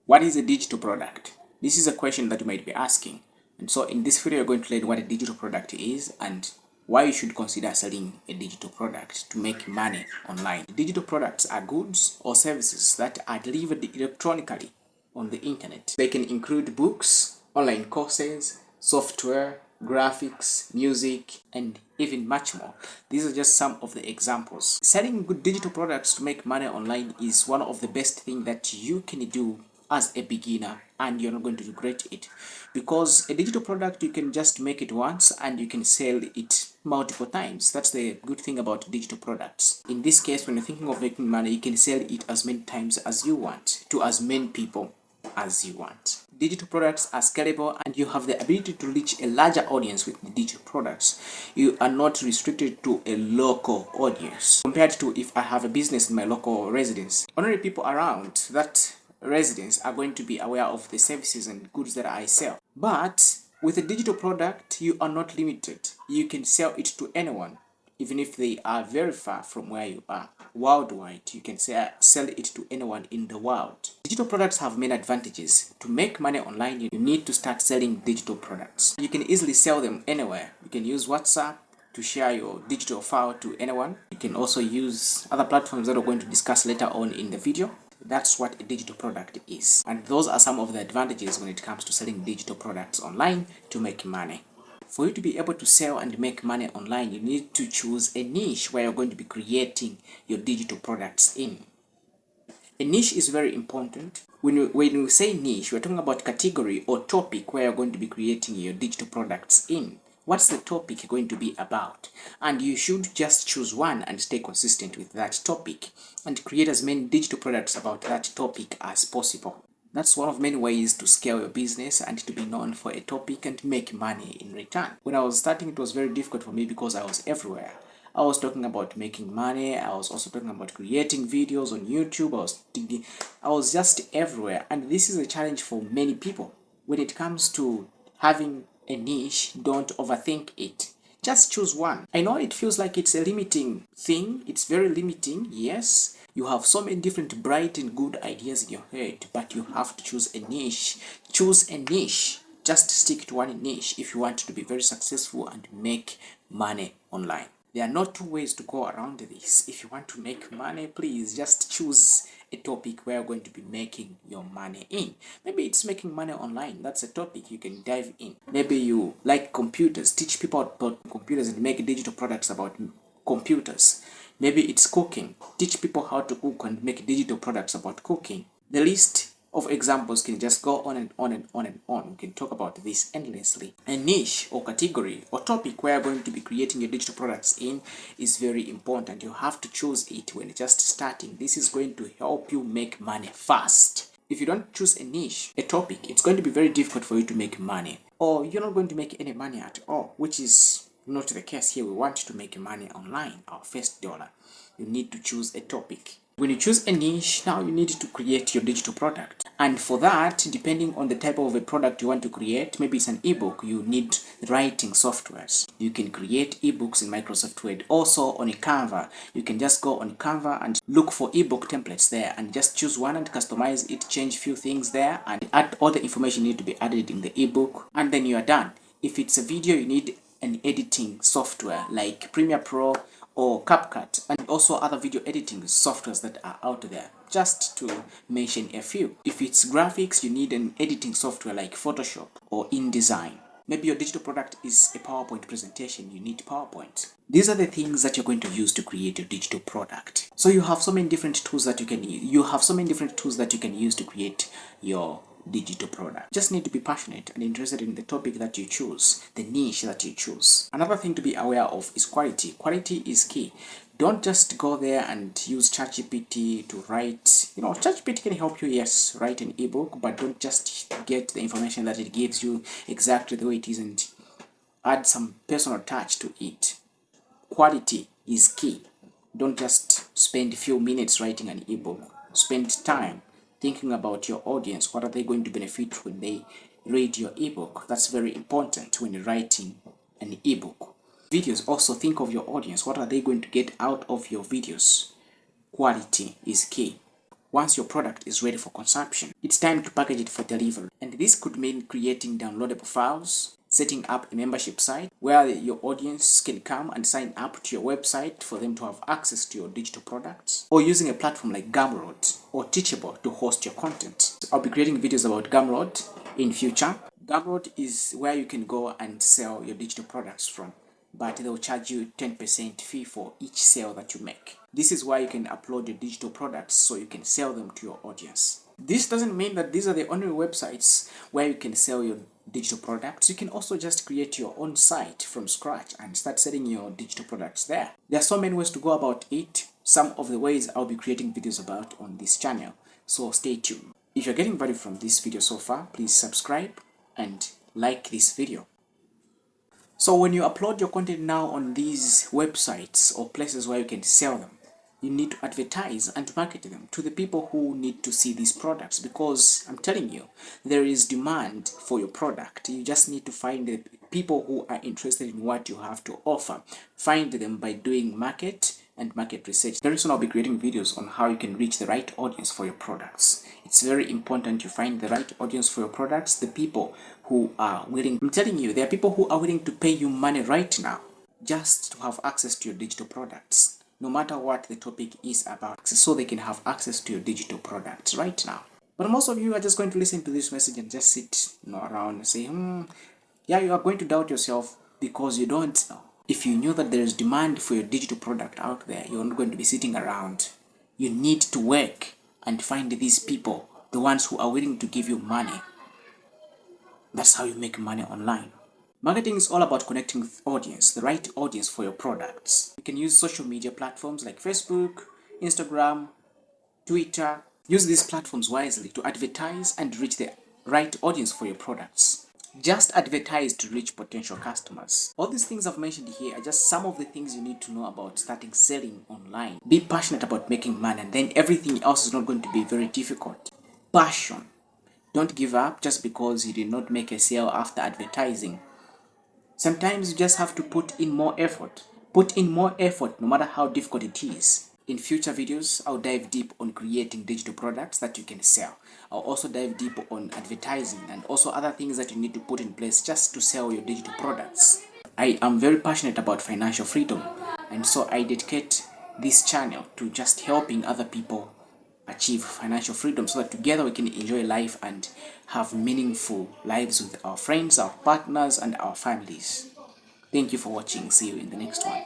What is a digital product? This is a question that you might be asking. And so in this video, you're going to learn what a digital product is and why you should consider selling a digital product to make money online. Digital products are goods or services that are delivered electronically on the internet. They can include books, online courses, software, graphics, music, and even much more. These are just some of the examples. Selling good digital products to make money online is one of the best things that you can do as a beginner, and you're not going to regret it, because a digital product, you can just make it once and you can sell it multiple times. That's the good thing about digital products. In this case, when you're thinking of making money, you can sell it as many times as you want to as many people as you want. Digital products are scalable and you have the ability to reach a larger audience with the digital products. You are not restricted to a local audience compared to if I have a business in my local residence. Only people around that residents are going to be aware of the services and goods that I sell. But with a digital product, you are not limited. You can sell it to anyone, even if they are very far from where you are. Worldwide, you can sell it to anyone in the world. Digital products have many advantages. To make money online, you need to start selling digital products. You can easily sell them anywhere. You can use WhatsApp to share your digital file to anyone. You can also use other platforms that we're going to discuss later on in the video. That's what a digital product is. And those are some of the advantages when it comes to selling digital products online to make money. For you to be able to sell and make money online, you need to choose a niche where you're going to be creating your digital products in. A niche is very important. When we say niche, we're talking about category or topic where you're going to be creating your digital products in. What's the topic going to be about? And you should just choose one and stay consistent with that topic and create as many digital products about that topic as possible. That's one of many ways to scale your business and to be known for a topic and make money in return. When I was starting, it was very difficult for me because I was everywhere. I was talking about making money. I was also talking about creating videos on YouTube. I was just everywhere. And this is a challenge for many people. When it comes to having a niche, don't overthink it. Just choose one. I know it feels like it's a limiting thing. It's very limiting, yes. You have so many different bright and good ideas in your head, but you have to choose a niche. Choose a niche. Just stick to one niche if you want to be very successful and make money online. There are not two ways to go around this. If you want to make money, please just choose a topic where you're going to be making your money in. Maybe it's making money online. That's a topic you can dive in. Maybe you like computers. Teach people about computers and make digital products about computers. Maybe it's cooking. Teach people how to cook and make digital products about cooking. The list of examples can just go on and on and on and on. We can talk about this endlessly. A niche or category or topic where you're going to be creating your digital products in is very important. You have to choose it when just starting. This is going to help you make money fast. If you don't choose a niche, a topic, it's going to be very difficult for you to make money. Or you're not going to make any money at all, which is not the case here. We want to make money online, our first dollar. You need to choose a topic. When you choose a niche, now you need to create your digital product. And for that, depending on the type of a product you want to create, maybe it's an ebook, you need writing softwares. You can create ebooks in Microsoft Word. Also on a Canva, you can just go on Canva and look for ebook templates there and just choose one and customize it, change a few things there and add all the information you need to be added in the ebook, and then you are done. If it's a video, you need an editing software like Premiere Pro or CapCut, and also other video editing softwares that are out there, just to mention a few. If it's graphics, you need an editing software like Photoshop or InDesign. Maybe your digital product is a PowerPoint presentation, you need PowerPoint. These are the things that you're going to use to create your digital product. So you have so many different tools that you can use. To create your digital product. Just need to be passionate and interested in the topic that you choose, the niche that you choose. Another thing to be aware of is quality. Quality is key. Don't just go there and use ChatGPT to write. ChatGPT can help you, yes, write an ebook, but don't just get the information that it gives you exactly the way it is and add some personal touch to it. Quality is key. Don't just spend a few minutes writing an ebook. Spend time thinking about your audience. What are they going to benefit when they read your ebook? That's very important when you're writing an ebook. Videos, also think of your audience. What are they going to get out of your videos? Quality is key. once your product is ready for consumption, it's time to package it for delivery. And this could mean creating downloadable files, setting up a membership site where your audience can come and sign up to your website for them to have access to your digital products, or using a platform like Gumroad or Teachable to host your content. I'll be creating videos about Gumroad in future. Gumroad is where you can go and sell your digital products from, but they'll charge you 10% fee for each sale that you make. This is where you can upload your digital products so you can sell them to your audience. This doesn't mean that these are the only websites where you can sell your digital products. You can also just create your own site from scratch and start selling your digital products there. There are so many ways to go about it. Some of the ways I'll be creating videos about on this channel, so stay tuned. If you're getting value from this video so far, please subscribe and like this video. So when you upload your content now on these websites or places where you can sell them, you need to advertise and market them to the people who need to see these products, because I'm telling you, there is demand for your product. You just need to find the people who are interested in what you have to offer. Find them by doing market and market research. Very soon I'll be creating videos on how you can reach the right audience for your products. It's very important you find the right audience for your products, the people who are willing. I'm telling you, there are people who are willing to pay you money right now just to have access to your digital products, no matter what the topic is about, so they can have access to your digital products right now. But most of you are just going to listen to this message and just sit around and say, yeah, you are going to doubt yourself because you don't know. If you knew that there is demand for your digital product out there, you're not going to be sitting around. You need to work and find these people, the ones who are willing to give you money. That's how you make money online. Marketing is all about connecting with audience, the right audience for your products. You can use social media platforms like Facebook, Instagram, Twitter. Use these platforms wisely to advertise and reach the right audience for your products. Just advertise to reach potential customers. All these things I've mentioned here are just some of the things you need to know about starting selling online. Be passionate about making money, and then everything else is not going to be very difficult. Passion. Don't give up just because you did not make a sale after advertising. Sometimes you just have to put in more effort. Put in more effort no matter how difficult it is. In future videos, I'll dive deep on creating digital products that you can sell. I'll also dive deep on advertising and also other things that you need to put in place just to sell your digital products. I am very passionate about financial freedom, and so I dedicate this channel to just helping other people achieve financial freedom so that together we can enjoy life and have meaningful lives with our friends, our partners, and our families. Thank you for watching. See you in the next one.